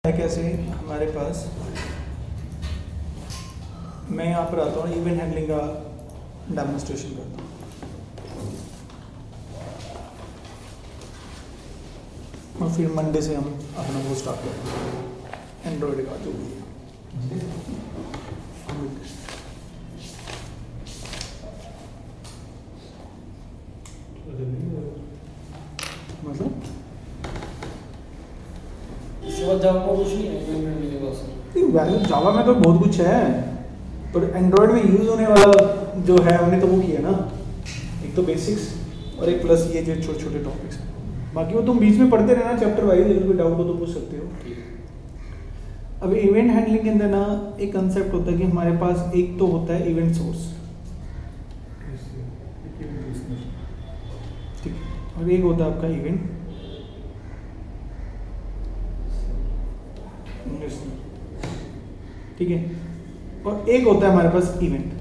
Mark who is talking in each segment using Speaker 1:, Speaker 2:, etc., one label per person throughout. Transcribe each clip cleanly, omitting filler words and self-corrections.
Speaker 1: कैसे हमारे पास मैं यहाँ पर आता हूँ इवेंट हैंडलिंग का डेमोन्स्ट्रेशन करता हूँ और फिर मंडे से हम अपना वो स्टार्ट करते हैं एंड्रॉयड का जो भी मतलब
Speaker 2: जावा में कुछ नहीं है।
Speaker 1: जावा में तो बहुत कुछ है, पर एंड्रॉयड में यूज होने वाला जो है हमने तो वो किया ना, एक तो बेसिक्स और एक प्लस ये जो छोटे छोटे टॉपिक्स हैं। बाकी वो तुम बीच में पढ़ते रहना चैप्टर वाइज, अगर कोई डाउट हो तो पूछ सकते हो। अब इवेंट हैंडलिंग के अंदर ना एक कंसेप्ट होता है कि हमारे पास एक तो होता है इवेंट सोर्स, ठीक है, और एक होता है आपका इवेंट ठीक है, और एक होता है हमारे पास इवेंट।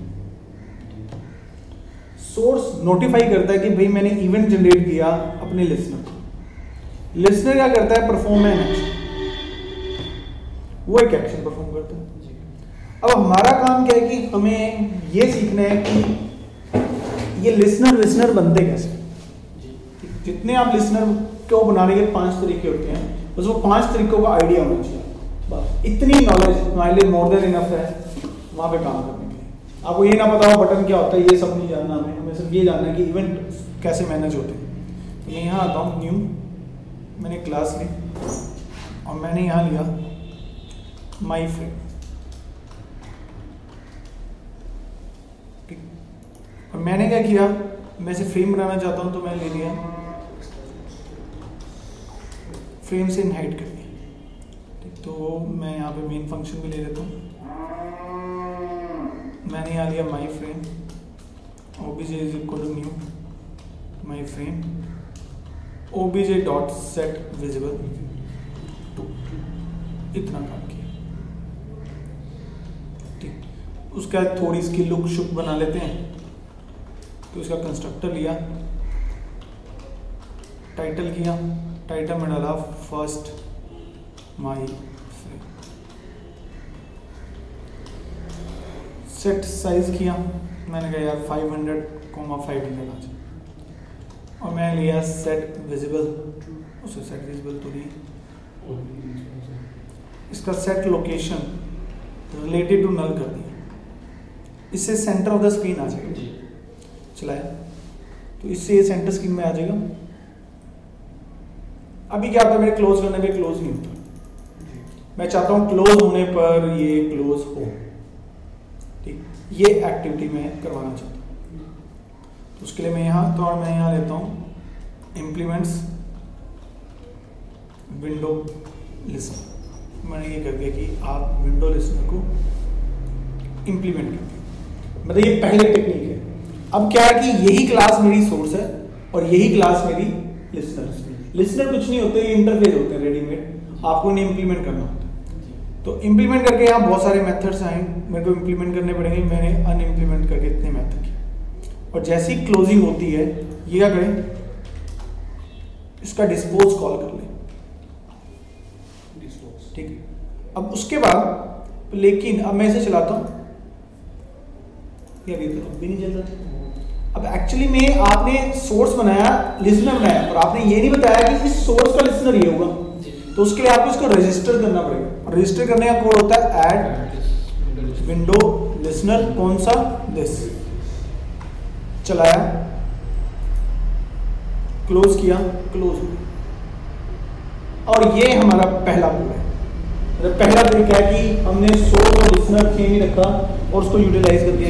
Speaker 1: सोर्स नोटिफाई करता है कि भाई मैंने इवेंट जनरेट किया अपने लिसनर क्या करता है, परफॉर्म एन एक्शन, वो एक एक्शन परफॉर्म करता है। अब हमारा काम क्या है कि हमें ये सीखना है कि ये लिसनर बनते कैसे। जितने आप लिसनर को बनाने के 5 तरीके होते हैं, बस वो 5 तरीकों का आइडिया होना चाहिए। इतनी नॉलेज हमारे लिए मोर देन इनफ है वहाँ पे काम करने के लिए। आपको ये ना पता हो बटन क्या होता है, ये सब नहीं जानना हमें सिर्फ ये जानना है कि इवेंट कैसे मैनेज होते हैं। तो मैं यहाँ आता हूँ न्यू, मैंने क्लास ली और मैंने यहाँ लिया माई फ्रेंड, ठीक, और मैंने क्या किया, मैं इसे फ्रेम बनाना चाहता हूँ तो मैं ले लिया फ्रेम से इनहाइट कर दिया। तो मैं यहाँ पे मेन फंक्शन भी ले लेता हूँ। मैंने यहाँ लिया my frame, obj is equal to new my frame obj dot set visible true, इतना काम किया, ठीक। उसका थोड़ी इसकी लुक शुक बना लेते हैं, तो इसका कंस्ट्रक्टर लिया, टाइटल किया, टाइटल में डाला फर्स्ट माई सेट साइज किया, मैंने कहा यार 500,500 आ जाए, और मैं लिया सेट विजिबल, उसे सेट विजिबल तो नहीं, इसका set location related to null कर दिया, इससे सेंटर ऑफ द स्क्रीन आ जाएगा। चलाया तो इससे ये सेंटर स्क्रीन में आ जाएगा। अभी क्या होता है, मेरे क्लोज करने पे क्लोज नहीं होता, मैं चाहता हूं क्लोज होने पर ये क्लोज हो, ठीक, ये एक्टिविटी मैं करवाना चाहता हूँ। तो उसके लिए मैं यहाँ तो और मैं यहाँ लेता हूँ इम्प्लीमेंट्स विंडो लिसनर। मैंने ये कर दिया कि आप विंडो लिसनर को इम्प्लीमेंट कर दिया, मतलब ये पहले टेक्निक है। अब क्या है कि यही क्लास मेरी सोर्स है और यही क्लास मेरी लिसनर कुछ नहीं होते, ये इंटरफेस होते हैं रेडीमेड, आपको इन्हें इम्प्लीमेंट करना होता है। तो इम्प्लीमेंट करके यहाँ बहुत सारे मेथड्स आए, मेरे को इम्प्लीमेंट करने पड़ेंगे, मैंने अनइम्प्लीमेंट करके इतने मेथड किए। और जैसी क्लोजिंग होती है ये क्या करें, इसका डिस्पोज कॉल कर ले, ठीक है। अब उसके बाद लेकिन अब मैं इसे चलाता हूँ, ये अभी तो भी नहीं चल रहा। अब एक्चुअली में आपने सोर्स बनाया, लिसनर बनाया, और आपने ये नहीं बताया कि इस सोर्स का लिसनर ये होगा, तो उसके लिए आपको इसको रजिस्टर करना पड़ेगा। रजिस्टर करने का कोड होता है ऐड विंडो लिसनर, कौन सा, दिस। चलाया, क्लोज किया, क्लोज, और ये हमारा पहला कोड है। पहला तरीका है कि हमने सोर्स और लिसनर सेम ही रखा और उसको यूटिलाइज कर दिया।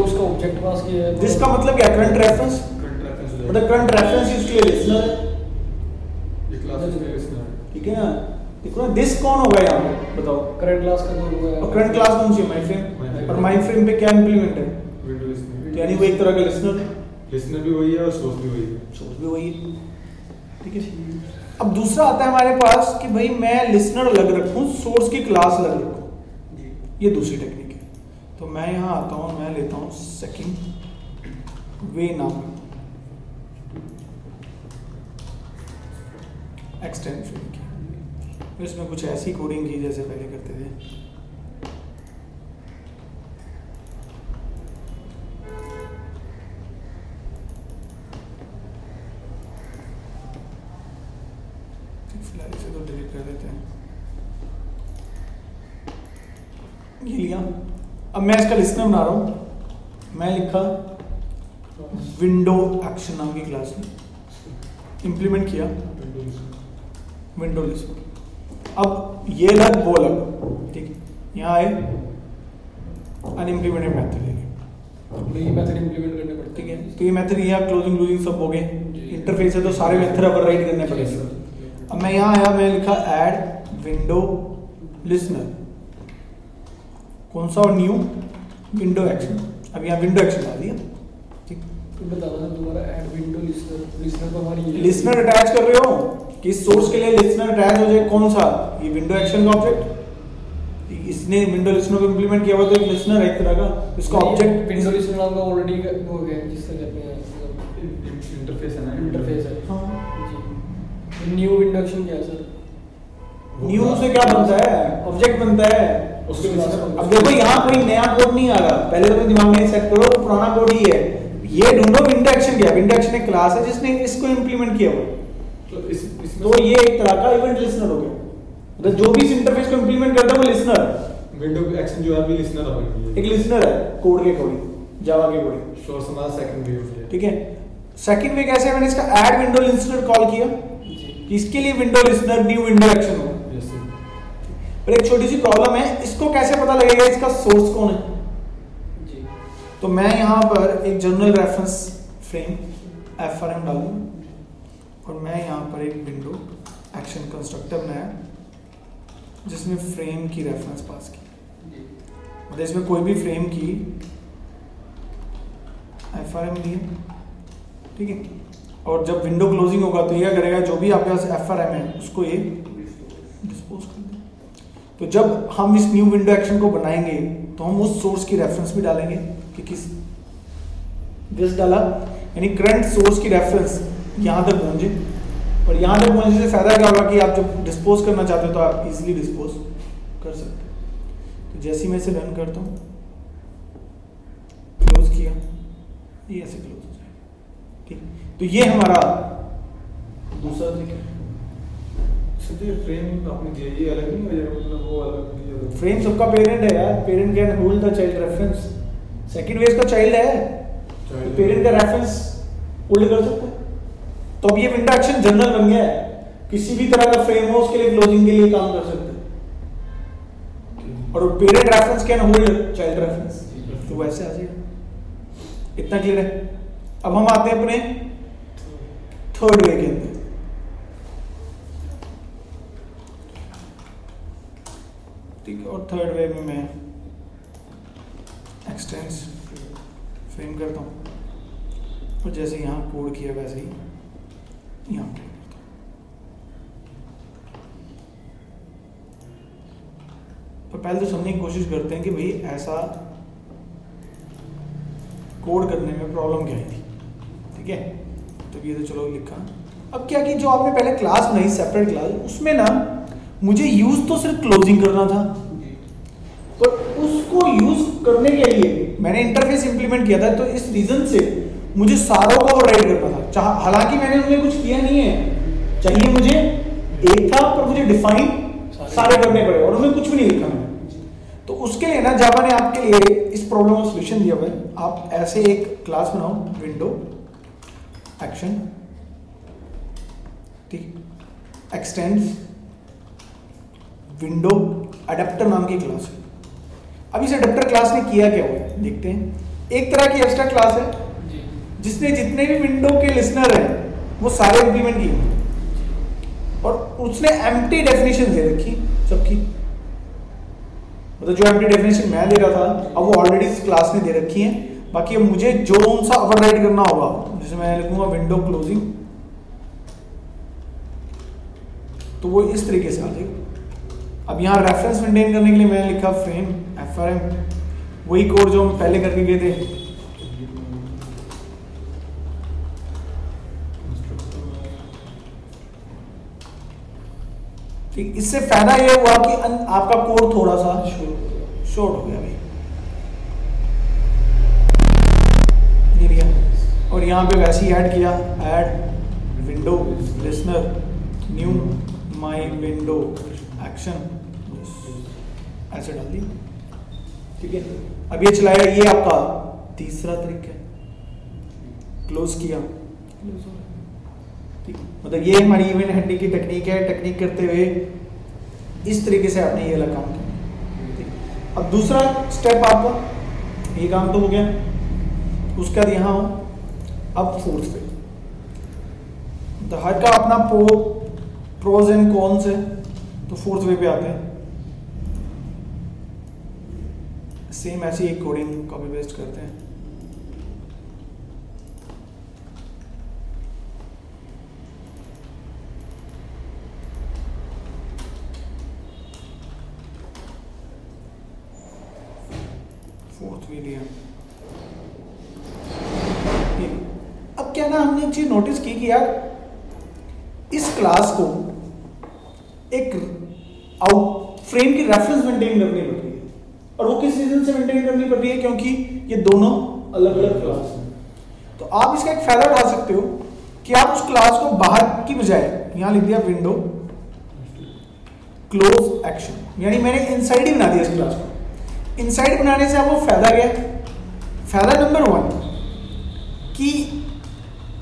Speaker 2: उसका ऑब्जेक्ट पास किया है,
Speaker 1: जिसका मतलब क्या, करंट रेफरेंस, मतलब करंट रेफरेंस इसके लिए लिसनर है,
Speaker 2: ये क्लास इसके लिसनर,
Speaker 1: ठीक है ना। देखो ना दिस कौन होगा यहाँ पे, बताओ,
Speaker 2: करंट क्लास का कोड होगा, और
Speaker 1: करंट क्लास कौन सी है, माई फ्रेम, और माई फ्रेम पे क्या इंप्लीमेंट है,
Speaker 2: विंडो लिसनर,
Speaker 1: यानी वो एक तरह का लिसनर
Speaker 2: भी वही है और सोर्स भी वही है,
Speaker 1: सोर्स भी वही है, ठीक है। अब दूसरा आता है हमारे पास कि भाई मैं लिसनर अलग रखूं, सोर्स की क्लास अलग रखूं, ये दूसरी टेक्निक है। तो मैं यहाँ आता हूँ, मैं लेता हूँ सेकंड वे नाम एक्सटेंड फ्रेम की, इसमें कुछ ऐसी कोडिंग की जैसे पहले करते थे। फिलहाल इसे तो डिलीट कर देते हैं। ये लिया, अब मैं इसका लिस्टनर बना रहा हूँ। मैं लिखा विंडो एक्शन नाम की क्लास में, इम्प्लीमेंट किया विंडो लिस्टनर। अब ये अलग वो अलग, ठीक है। यहाँ आए अनइम्प्लीमेंटेड मेथड ले लिया,
Speaker 2: ये मेथड इंप्लीमेंट करने पड़ते
Speaker 1: ठीक है। तो ये मेथड यहाँ क्लोजिंग क्लोजिंग सब हो गए, इंटरफेस है तो सारे मेथड ओवरराइड करने पड़ेंगे। अब मैं यहाँ आया, मैं लिखा ऐड विंडो लिसनर, कौन सा, और न्यू विंडो एक्शन। अब यहाँ विंडो एक्शन डाल दिया, ठीक।
Speaker 2: बताना दोबारा, ऐड विंडो लिसनर। लिसनर तो हमारी
Speaker 1: लिसनर अटैच कर रहे हो कि सोर्स के लिए लिसनर अटैच हो जाए, कौन सा, ये विंडो एक्शन का ऑब्जेक्ट। इसने विंडो लिसनर को इंप्लीमेंट किया हुआ तो एक लिसनर है एक तरह का, इसका ऑब्जेक्ट
Speaker 2: विंडो लिसनर नाम का ऑलरेडी हो गया, जिससे कहते हैं
Speaker 3: इंटरफेस है ना,
Speaker 2: इंटरफेस है।
Speaker 1: हाँ।
Speaker 2: जी, न्यू विंडो एक्शन क्या है सर?
Speaker 1: न्यू से क्या बनता है, ऑब्जेक्ट बनता है
Speaker 3: उसके
Speaker 1: अब देखो यहाँ कोई नया कोड नहीं आ रहा, पहले तो दिमाग में सेट करो पुराना कोड ही है। ये ढूंढो विंडो एक्शन क्या, विंडो एक्शन एक क्लास है जिसने इसको इंप्लीमेंट किया हुआ, तो ये एक तरह का इवेंट लिसनर हो गया। मतलब जो भी इस इंटरफेस को इंप्लीमेंट करता है वो लिसनर,
Speaker 3: विंडो एक्शन जो है अभी लिसनर है,
Speaker 1: एक लिसनर है कोड के अकॉर्डिंग, जावा के अकॉर्डिंग।
Speaker 3: सोर्स हमारा सेकंड वे हो गया,
Speaker 1: ठीक है। सेकंड वे कैसे है, मैंने इसका ऐड विंडो लिसनर कॉल किया, इसके लिए window listener new window action हो। पर एक छोटी सी प्रॉब्लम है, इसको कैसे पता लगेगा इसका सोर्स कौन है।
Speaker 2: जी,
Speaker 1: तो मैं यहाँ पर एक जनरल रेफरेंस फ्रेम FRM डालूँ और मैं यहाँ पर एक विंडो एक्शन कंस्ट्रक्टर बनाया जिसमें फ्रेम की रेफरेंस पास की, मतलब इसमें कोई भी फ्रेम की FRM दी, ठीक है। और जब विंडो क्लोजिंग होगा तो ये करेगा, जो भी आपके पास FRM है उसको ये डिस्पोज कर दे। तो जब हम इस न्यू विंडो एक्शन को बनाएंगे तो हम उस सोर्स की रेफरेंस भी डालेंगे कि किस दिस डाला, यानी करंट सोर्स की रेफरेंस यहाँ तक पहुंचे। और यहाँ तक पहुंचने से फायदा क्या होगा कि आप जब डिस्पोज करना चाहते हो तो आप इजीली डिस्पोज कर सकते हो। तो जैसे ही मैं इसे रन करता हूँ, क्लोज किया, ये ऐसे क्लोज हो जाएगा, ठीक। तो ये हमारा दूसरा तरीका है।
Speaker 3: फ्रेम आपने दिया ये अलग नहीं हो जाएगा, मतलब वो अलग दिया,
Speaker 1: फ्रेम सबका पेरेंट है यार, parent can hold the child reference. Second wave का चाइल्ड है, तो पेरेंट का रेफरेंस होल्ड कर सकता है। तो अब ये विंडो एक्शन जनरल बन गया है, किसी भी तरह का फ्रेम हो उसके लिए क्लोजिंग के लिए काम कर सकते हैं। और parent reference can hold child reference, तो वैसे आ जाएगा। इतना क्लियर है। अब हम आते हैं अपने थर्ड वे के अंदर। ठीक है, और थर्ड वे में मैं एक्सटेंस फ्रेम करता हूँ और जैसे यहाँ कोड किया वैसे ही यहाँ फ्रेम करता हूँ। तो पहले तो समझने की कोशिश करते हैं कि भाई ऐसा कोड करने में प्रॉब्लम क्या आई थी, ठीक है। तो ये तो चलो लिखा। अब क्या कि जो आपने पहले क्लास बनाई सेपरेट क्लास, उसमें ना मुझे यूज तो सिर्फ क्लोजिंग करना था, पर उसको यूज करने के लिए मैंने इंटरफेस इंप्लीमेंट किया था, तो इस रीजन से मुझे सारों को ओवरराइड करना था। हालांकि मैंने उनमें कुछ किया नहीं है, चाहिए मुझे एक था पर मुझे डिफाइन सारे करने पड़े और उनमें कुछ भी नहीं लिखा मैंने। तो उसके लिए ना जावा ने आपके लिए इस प्रॉब्लम का सोल्यूशन दिया हुआ है। आप ऐसे एक क्लास बनाओ, विंडो एक्शन, ठीक, एक्सटेंड्स विंडो अडेप्टर नाम की क्लास है। अब इस अडेप्टर क्लास ने किया क्या हुआ है देखते हैं। एक तरह की एक्स्ट्रा क्लास है जिसने जितने भी विंडो के लिसनर हैं वो सारे इंप्लीमेंट किए और उसने एम्प्टी डेफिनेशन दे रखी सबकी। मतलब जो एम्प्टी डेफिनेशन मैं दे रहा था अब वो ऑलरेडी इस क्लास ने दे रखी है। बाकी अब मुझे जो सा ओवरराइड करना होगा, जैसे मैं लिखूंगा विंडो क्लोजिंग, तो वो इस तरीके से आ जाएगा। अब यहाँ रेफरेंस मेंटेन करने के लिए मैंने लिखा फ्रेम FRM, वही कोड जो हम पहले करके गए थे। ठीक, इससे फायदा ये हुआ कि आपका कोड थोड़ा सा
Speaker 2: शोर
Speaker 1: शॉर्ट हो गया भाई, ये लिया। और यहाँ पे वैसे ही ऐड किया, add window listener knew my window action, ऐसे डाल दी। ठीक है, अब ये चलाया, ये आपका तीसरा तरीका है, क्लोज किया, क्लोज हो गया। ठीक, मतलब ये हमारी इवेंट हैंडलिंग की टेक्निक है। टेक्निक करते हुए इस तरीके से आपने ये वाला काम किया। ठीक, अब दूसरा स्टेप आपका, ये काम तो हो गया, उसका यहाँ हो। अब फोर्थ पे, तो हर का अपना प्रोज एंड कॉन्स है, तो फोर्थ वे पे आते हैं। सेम ऐसे ही कोडिंग कॉपी पेस्ट करते हैं। फोर्थ वे लिया। अब क्या ना, हमने एक चीज नोटिस की कि यार इस क्लास को एक आउट फ्रेम की रेफरेंस मेंटेन करनी पड़ रही है, और वो किस रीजन से मेंटेन करनी पड़ रही है, क्योंकि ये दोनों अलग अलग क्लास हैं। तो आप इसका एक फायदा उठा सकते हो कि आप उस क्लास को बाहर की बजाय यहां लिख दिया विंडो क्लोज एक्शन, यानी मैंने इनसाइड ही बना दिया इस क्लास को। इनसाइड बनाने से आपको फायदा क्या है? फायदा नंबर 1 कि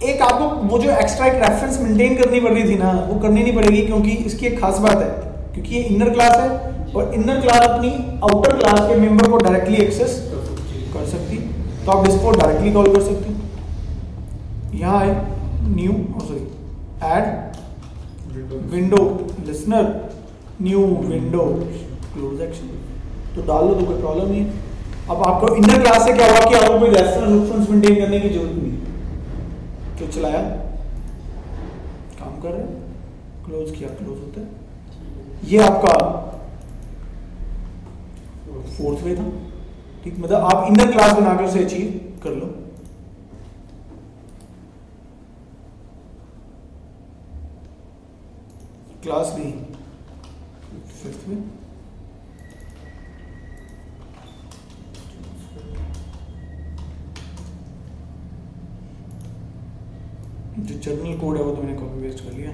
Speaker 1: एक आपको वो जो एक्स्ट्रा एक रेफरेंस मेंटेन करनी पड़ रही थी ना, वो करनी नहीं पड़ेगी, क्योंकि इसकी एक खास बात है, क्योंकि ये इनर क्लास है और इनर क्लास अपनी आउटर क्लास के मेंबर को डायरेक्टली एक्सेस कर सकती, तो आप इसको डायरेक्टली कॉल कर सकते हो। यहाँ है new add window listener new window close action, तो डाल लो, तो कोई प्रॉब्लम नहीं है। अब आपको इनर क्लास से क्या हुआ कि आपको कोई रेफरेंस मेंटेन करने की जरूरत नहीं, तो चलाया, काम कर रहे हैं, क्लोज किया, क्लोज होता है। ये आपका फोर्थ वे था। ठीक, मतलब आप इनर क्लास बनाकर उसे अचीव कर लो। क्लास नहीं, फिफ्थ में जो जर्नल कोड है वो तो मैंने कॉपी पेस्ट कर लिया।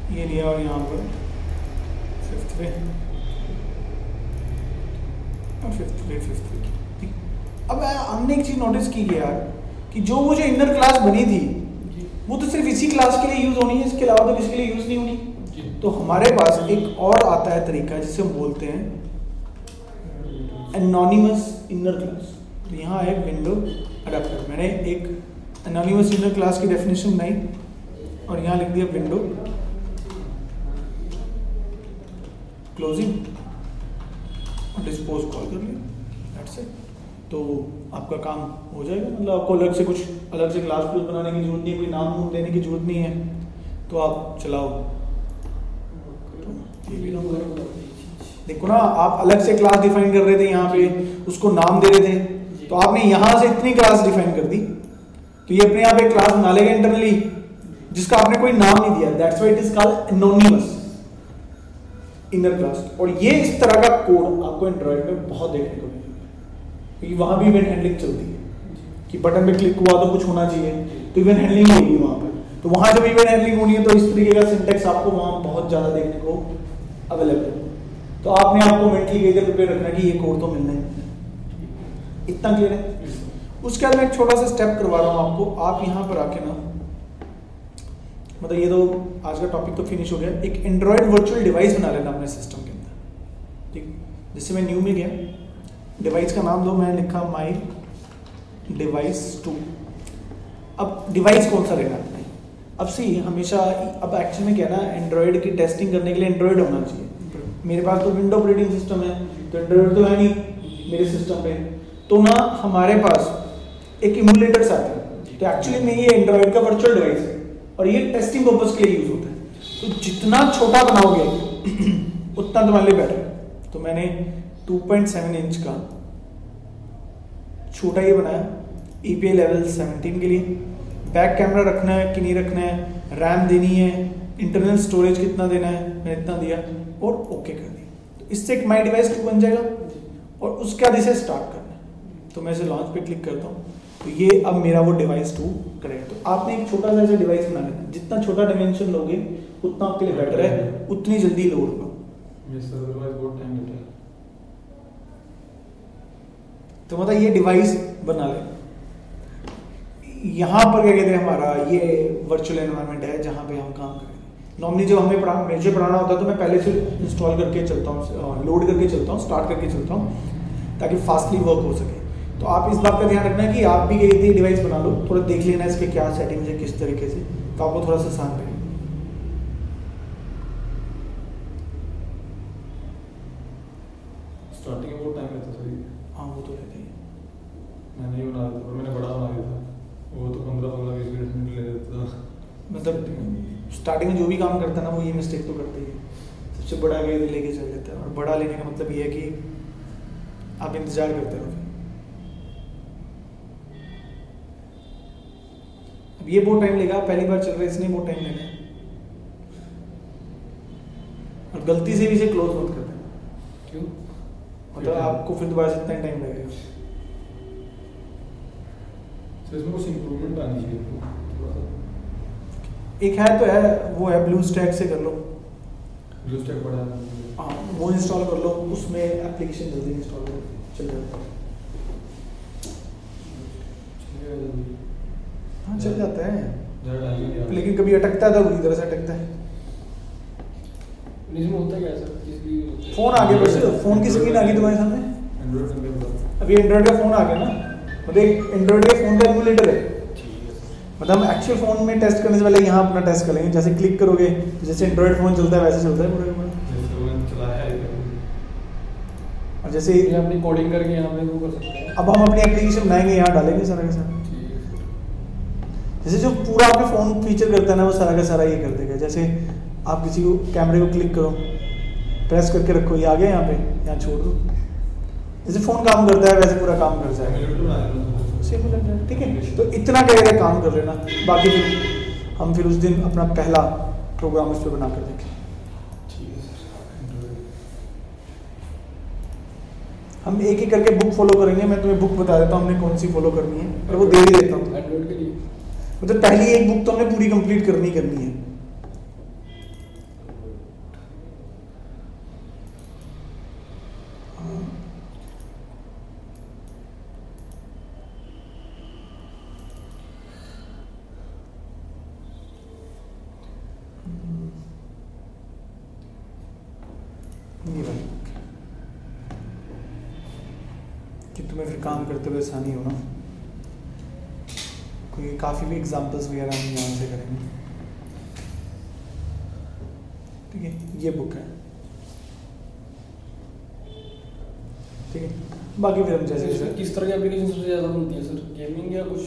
Speaker 1: ये लिया और यहाँ पर फिफ्थ वे और फिफ्थ वे ठीक। अब हमने एक चीज नोटिस की है यार कि जो वो जो इनर क्लास बनी थी वो तो सिर्फ इसी क्लास के लिए यूज होनी है, इसके अलावा तो किसी के लिए यूज नहीं होनी। तो हमारे पास एक और आता है तरीका जिसे हम बोलते हैं एनोनिमस इनर क्लास। तो यहाँ है विंडो अडेप्टर, मैंने एक एनोनिमस इनर क्लास की डेफिनेशन बनाई और यहाँ लिख दिया विंडो क्लोजिंग और डिस्पोज कॉल कर लिया, दैट्स इट। तो आपका काम हो जाएगा, मतलब आपको अलग से क्लास क्लोज बनाने की जरूरत नहीं है, कोई नाम देने की जरूरत नहीं है, तो आप चलाओ। तो ये भी देखो ना, आप अलग से क्लास डिफाइन कर रहे थे, यहाँ पे उसको नाम दे रहे थे, तो आपने यहाँ से इतनी क्लास डिफाइन कर दी, तो ये अपने आप एक क्लास बना लेगा इंटरनली जिसका आपने कोई नाम नहीं दिया, that's why it is called anonymous inner class. और ये इस तरह का कोड आपको एंड्रॉइड में बहुत देखने को मिलेगा, क्योंकि वहां भी इवेंट हैंडलिंग चलती है कि बटन पे क्लिक हुआ तो कुछ होना चाहिए, तो इवेंट हैंडलिंग होगी वहां पर। तो वहां जब इवेंट हैंडलिंग होनी है तो इस तरीके का सिंटेक्स आपको वहां बहुत ज्यादा देखने को अवेलेबल है। तो आपने आपको मेंटली कहीं प्रिपेयर रखना कि ये कोड तो मिलना है। इतना क्लियर है? उसके बाद मैं एक छोटा सा स्टेप करवा रहा हूँ आपको। आप यहाँ पर आके ना, मतलब ये तो आज का टॉपिक तो फिनिश हो गया, एक एंड्रॉइड वर्चुअल डिवाइस बना लेना अपने सिस्टम के अंदर। ठीक, जिससे मैं न्यू में गया, डिवाइस का नाम दो, मैंने लिखा माई डिवाइस 2। अब डिवाइस कौन सा लेना है? अब सी हमेशा, अब एक्चुअली में क्या है ना, एंड्रॉयड की टेस्टिंग करने के लिए एंड्रॉयड होना चाहिए। मेरे पास तो विंडो ऑपरेटिंग सिस्टम है, तो एंड्रॉयड तो है नहीं मेरे सिस्टम पे, तो ना हमारे पास एक इमुलेटर्स आता है, तो एक्चुअली में ये एंड्रॉयड का वर्चुअल डिवाइस है और ये टेस्टिंग पर्पस के लिए यूज होता है। तो जितना छोटा बनाओगे उतना तुम्हारे लिए बेटर है। तो मैंने 2.7 इंच का छोटा ही बनाया, EPA लेवल 17 के लिए। बैक कैमरा रखना है कि नहीं रखना है, रैम देनी है, इंटरनल स्टोरेज कितना देना है, मैंने इतना दिया और ओके कर दिया। तो इससे एक माई डिवाइस 2 बन जाएगा और उसके बाद इसे स्टार्ट करना है। तो मैं इसे लॉन्च पे क्लिक करता हूँ, तो ये अब मेरा वो डिवाइस 2 करेगा। तो आपने एक छोटा सा ऐसा डिवाइस बना लेना, जितना छोटा डायमेंशन लोगे उतना आपके लिए बेटर है, उतनी जल्दी लोड होगा।
Speaker 3: ये सर्वर बहुत टाइम लेता है।
Speaker 1: तो मतलब ये डिवाइस बना ले। यहाँ पर क्या कहते हैं, हमारा ये वर्चुअल एनवायरनमेंट है जहाँ पे हम काम करेंगे। नॉर्मली जब हमें मुझे पढ़ाना होता है तो मैं पहले से इंस्टॉल करके चलता हूँ, लोड करके चलता हूँ, स्टार्ट करके चलता हूँ ताकि फास्टली वर्क हो सके। तो आप इस बात का ध्यान रखना कि आप भी ये डिवाइस बना लो, थोड़ा देख लेना इसके क्या सेटिंग्स है किस तरीके से, तो आपको थोड़ा सा आसान रहेगा।
Speaker 3: स्टार्टिंग में बहुत टाइम लेता था ये।
Speaker 1: हाँ वो तो रहता ही है।
Speaker 3: मैंने ये बना दिया था और मैंने बड़ा बना दिया था, वो तो 15-20 मिनट ले लेता था।
Speaker 1: मतलब स्टार्टिंग में जो भी काम करता है ना वो ये मिस्टेक तो करते ही है, सबसे बड़ा गेयर लेके चल लेता है। और बड़ा लेने का मतलब ये है कि आप इंतजार करते रहो। अब ये बहुत टाइम लेगा, पहली बार चल रहा है इसने बहुत टाइम लेना है। और गलती से भी इसे क्लोज मत कर देना,
Speaker 2: क्यों?
Speaker 1: मतलब आपको फिर दोबारा से इतना टाइम लगेगा।
Speaker 3: तो इसमें कुछ इम्प्रूवमेंट आनी चाहिए थोड़ा सा।
Speaker 1: एक है तो है, वो है ब्लू स्टैक से कर लो।
Speaker 3: ब्लू स्टैक बड़ा है।
Speaker 1: हाँ वो इंस्टॉल कर लो, उसमें एप्लीकेशन जल्दी इंस्टॉल चल जाता है। हाँ चल जाता है,
Speaker 3: ज़्यादा टाइम नहीं लिया।
Speaker 1: लेकिन कभी अटकता है तो बुरी तरह से अटकता है।
Speaker 2: इसमें होता क्या है सर? किसकी
Speaker 1: फोन आ गया, बस फोन की स्क्रीन आ गई तुम्हारे सामने।
Speaker 3: एंड्रॉइड में भी
Speaker 1: अभी एंड्रॉइड का फोन आ गया ना, मतलब एक एंड्रॉइड के फोन का एमुलेटर है। मतलब हम एक्चुअल फोन में टेस्ट करने से पहले यहाँ अपना टेस्ट करेंगे। जैसे क्लिक करोगे तो जैसे एंड्रॉइड फोन चलता है वैसे चलता है पूरा पूरा।
Speaker 3: जैसे मैंने चलाया है।
Speaker 1: और जैसे
Speaker 2: ये अपनी कोडिंग करके यहाँ पे वो कर सकते हैं।
Speaker 1: अब हम अपनी एप्लीकेशन बनाएंगे, यहाँ डालेंगे सारा का सारा। जैसे जो पूरा आपके फोन फीचर करता है ना वो सारा का सारा ये कर देगा। जैसे आप किसी को कैमरे को क्लिक करो, प्रेस करके रखो, ये आ गया यहाँ पे, यहाँ छोड़ दो। जैसे फोन काम करता है वैसे पूरा काम कर जाएगा। सिंपल है, ठीक है। तो इतना क्या काम कर लेना, बाकी फिर हम फिर उस दिन अपना पहला प्रोग्राम उस पर बना कर देखें। हम एक एक करके बुक फॉलो करेंगे। मैं तुम्हें बुक बता देता हूँ हमने कौन सी फॉलो करनी है, और वो दे ही देता हूँ।
Speaker 2: एंड्रॉइड के लिए
Speaker 1: मतलब पहली एक बुक तो हमने पूरी कंप्लीट करनी है। ये वाली book है, कि तुम्हें फिर काम करते हुए आसानी हो ना। कोई काफ़ी भी एग्जांपल्स वगैरह हम यहाँ से करेंगे, ठीक है। ये बुक है, ठीक है। बाकी फिर हम जैसे
Speaker 2: किस तरह की एप्लीकेशन सबसे ज़्यादा बनती है सर? गेमिंग या कुछ